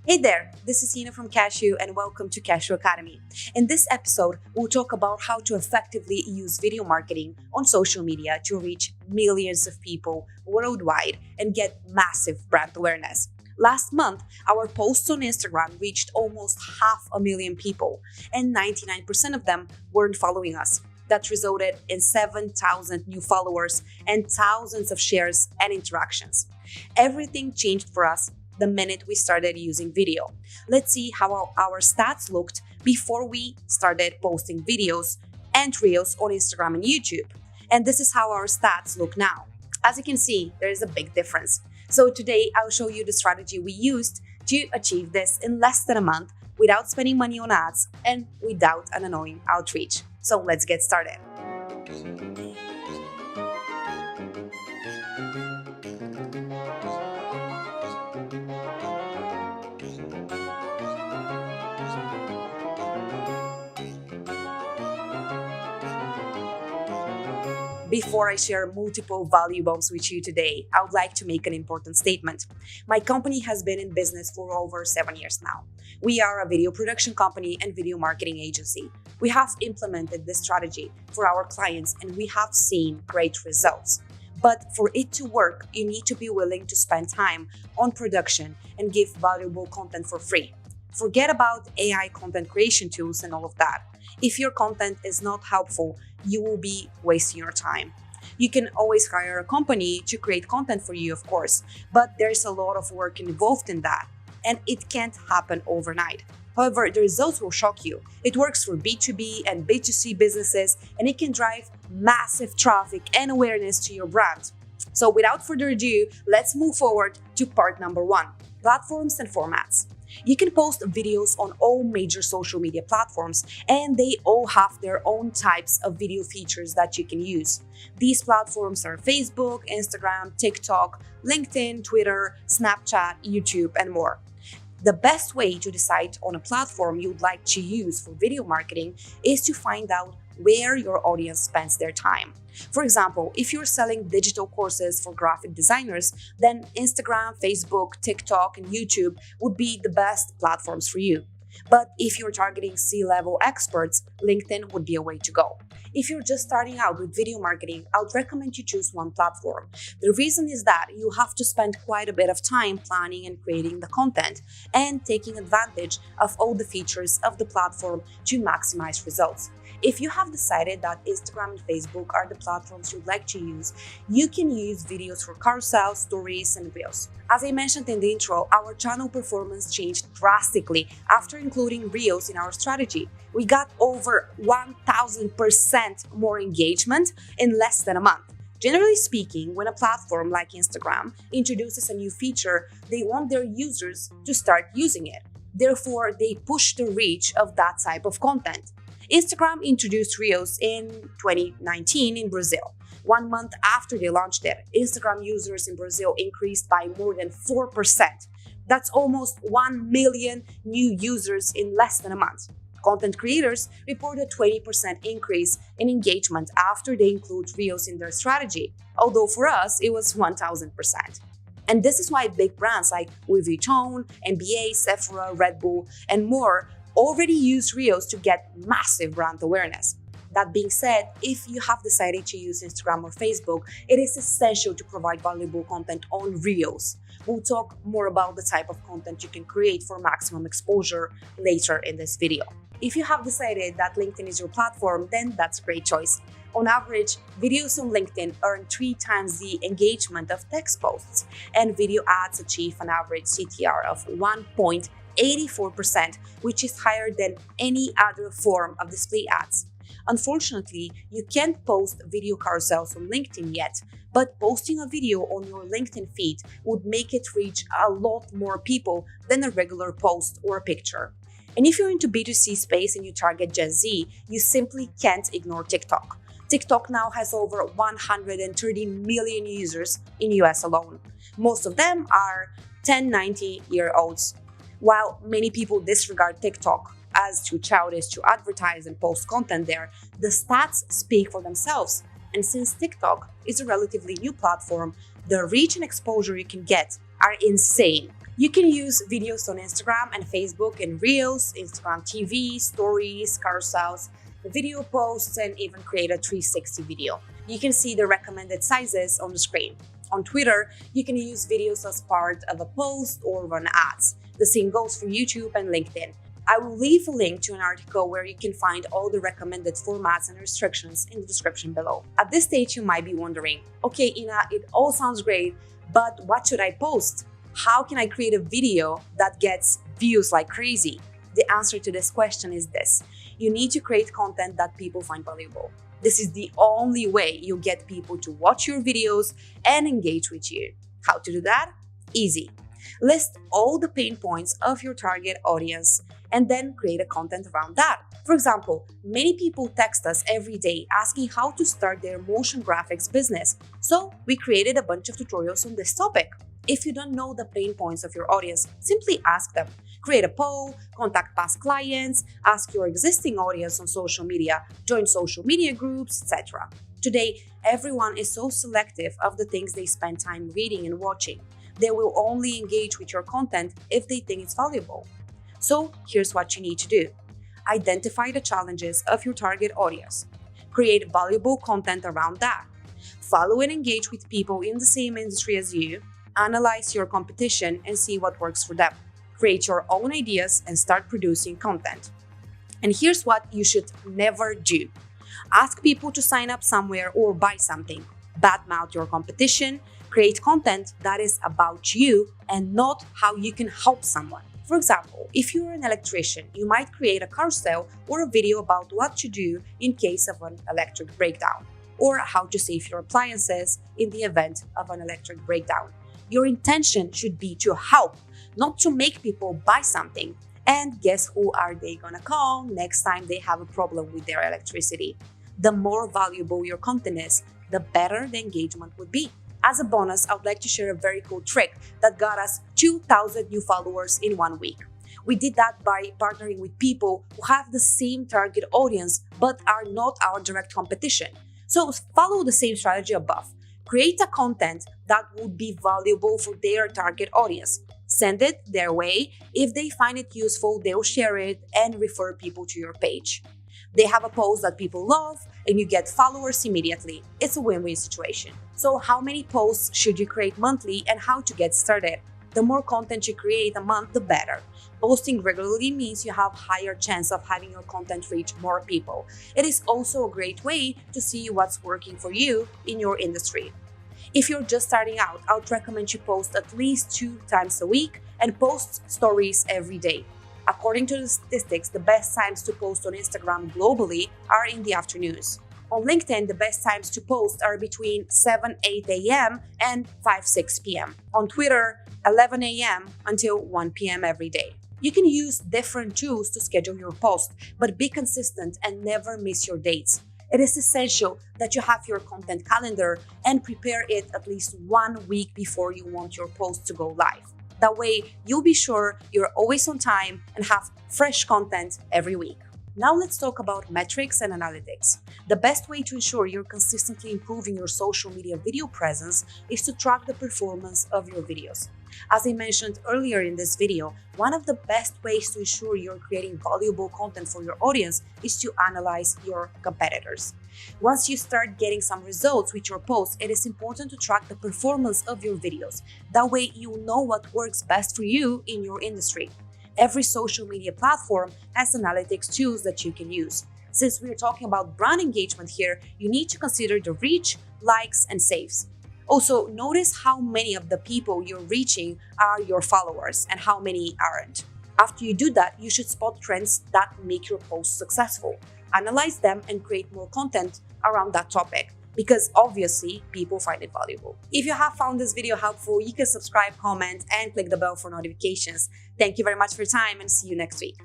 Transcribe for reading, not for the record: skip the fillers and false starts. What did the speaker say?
Hey there, this is Ina from Cashew and welcome to Cashew Academy. In this episode, we'll talk about how to effectively use video marketing on social media to reach millions of people worldwide and get massive brand awareness. Last month, our posts on Instagram reached almost 500,000 people, and 99% of them weren't following us. That resulted in 7,000 new followers and thousands of shares and interactions. Everything changed for us the minute we started using video. Let's see how our stats looked before we started posting videos and reels on Instagram and YouTube. And this is how our stats look now. As you can see, there is a big difference. So today I'll show you the strategy we used to achieve this in less than a month without spending money on ads and without an annoying outreach. So let's get started. Before I share multiple value bombs with you today, I would like to make an important statement. My company has been in business for over 7 years now. We are a video production company and video marketing agency. We have implemented this strategy for our clients and we have seen great results. But for it to work, you need to be willing to spend time on production and give valuable content for free. Forget about AI content creation tools and all of that. If your content is not helpful, you will be wasting your time. You can always hire a company to create content for you, of course, but there's a lot of work involved in that, and it can't happen overnight. However, the results will shock you. It works for B2B and B2C businesses, and it can drive massive traffic and awareness to your brand. So without further ado, let's move forward to part number 1, platforms and formats. You can post videos on all major social media platforms, and they all have their own types of video features that you can use. These platforms are Facebook, Instagram, TikTok, LinkedIn, Twitter, Snapchat, YouTube, and more. The best way to decide on a platform you'd like to use for video marketing is to find out where your audience spends their time. For example, if you're selling digital courses for graphic designers, then Instagram, Facebook, TikTok, and YouTube would be the best platforms for you. But if you're targeting C-level experts, LinkedIn would be a way to go. If you're just starting out with video marketing, I would recommend you choose one platform. The reason is that you have to spend quite a bit of time planning and creating the content and taking advantage of all the features of the platform to maximize results. If you have decided that Instagram and Facebook are the platforms you'd like to use, you can use videos for carousel, stories, and reels. As I mentioned in the intro, our channel performance changed drastically after including reels in our strategy. We got over 1000% more engagement in less than a month. Generally speaking, when a platform like Instagram introduces a new feature, they want their users to start using it. Therefore, they push the reach of that type of content. Instagram introduced Reels in 2019 in Brazil. 1 month after they launched it, Instagram users in Brazil increased by more than 4%. That's almost 1 million new users in less than a month. Content creators report a 20% increase in engagement after they include Reels in their strategy, although for us it was 1000%. And this is why big brands like Louis Vuitton, NBA, Sephora, Red Bull, and more already use Reels to get massive brand awareness. That being said, if you have decided to use Instagram or Facebook, it is essential to provide valuable content on Reels. We'll talk more about the type of content you can create for maximum exposure later in this video. If you have decided that LinkedIn is your platform, then that's a great choice. On average, videos on LinkedIn earn 3 times the engagement of text posts, and video ads achieve an average CTR of 1.84%, which is higher than any other form of display ads. Unfortunately, you can't post video carousels on LinkedIn yet, but posting a video on your LinkedIn feed would make it reach a lot more people than a regular post or a picture. And if you're into B2C space and you target Gen Z, you simply can't ignore TikTok. TikTok now has over 130 million users in US alone. Most of them are 10-90-year-olds. While many people disregard TikTok as too childish to advertise and post content there, the stats speak for themselves. And since TikTok is a relatively new platform, the reach and exposure you can get are insane. You can use videos on Instagram and Facebook in Reels, Instagram TV, stories, carousels, video posts, and even create a 360 video. You can see the recommended sizes on the screen. On Twitter, you can use videos as part of a post or run ads. The same goes for YouTube and LinkedIn. I will leave a link to an article where you can find all the recommended formats and restrictions in the description below. At this stage, you might be wondering, okay, Ina, it all sounds great, but what should I post? How can I create a video that gets views like crazy? The answer to this question is this: you need to create content that people find valuable. This is the only way you get people to watch your videos and engage with you. How to do that? Easy. List all the pain points of your target audience and then create a content around that. For example, many people text us every day asking how to start their motion graphics business. So we created a bunch of tutorials on this topic. If you don't know the pain points of your audience, simply ask them. Create a poll, contact past clients, ask your existing audience on social media, join social media groups, etc. Today, everyone is so selective of the things they spend time reading and watching. They will only engage with your content if they think it's valuable. So here's what you need to do. Identify the challenges of your target audience. Create valuable content around that. Follow and engage with people in the same industry as you. Analyze your competition and see what works for them. Create your own ideas and start producing content. And here's what you should never do. Ask people to sign up somewhere or buy something. Badmouth your competition. Create content that is about you and not how you can help someone. For example, if you're an electrician, you might create a carousel or a video about what to do in case of an electric breakdown, or how to save your appliances in the event of an electric breakdown. Your intention should be to help, not to make people buy something. And guess who are they gonna call next time they have a problem with their electricity? The more valuable your content is, the better the engagement would be. As a bonus, I would like to share a very cool trick that got us 2,000 new followers in 1 week. We did that by partnering with people who have the same target audience but are not our direct competition. So follow the same strategy above. Create a content that would be valuable for their target audience. Send it their way. If they find it useful, they'll share it and refer people to your page. They have a post that people love and you get followers immediately. It's a win-win situation. So how many posts should you create monthly and how to get started? The more content you create a month, the better. Posting regularly means you have higher chance of having your content reach more people. It is also a great way to see what's working for you in your industry. If you're just starting out, I would recommend you post at least 2 times a week and post stories every day. According to the statistics, the best times to post on Instagram globally are in the afternoons. On LinkedIn, the best times to post are between 7-8 a.m. and 5-6 p.m. On Twitter, 11 a.m. until 1 p.m. every day. You can use different tools to schedule your post, but be consistent and never miss your dates. It is essential that you have your content calendar and prepare it at least 1 week before you want your post to go live. That way, you'll be sure you're always on time and have fresh content every week. Now let's talk about metrics and analytics. The best way to ensure you're consistently improving your social media video presence is to track the performance of your videos. As I mentioned earlier in this video, one of the best ways to ensure you're creating valuable content for your audience is to analyze your competitors. Once you start getting some results with your posts, it is important to track the performance of your videos. That way, you know what works best for you in your industry. Every social media platform has analytics tools that you can use. Since we're talking about brand engagement here, you need to consider the reach, likes, and saves. Also, notice how many of the people you're reaching are your followers and how many aren't. After you do that, you should spot trends that make your posts successful. Analyze them and create more content around that topic, because obviously people find it valuable. If you have found this video helpful, you can subscribe, comment, and click the bell for notifications. Thank you very much for your time and see you next week.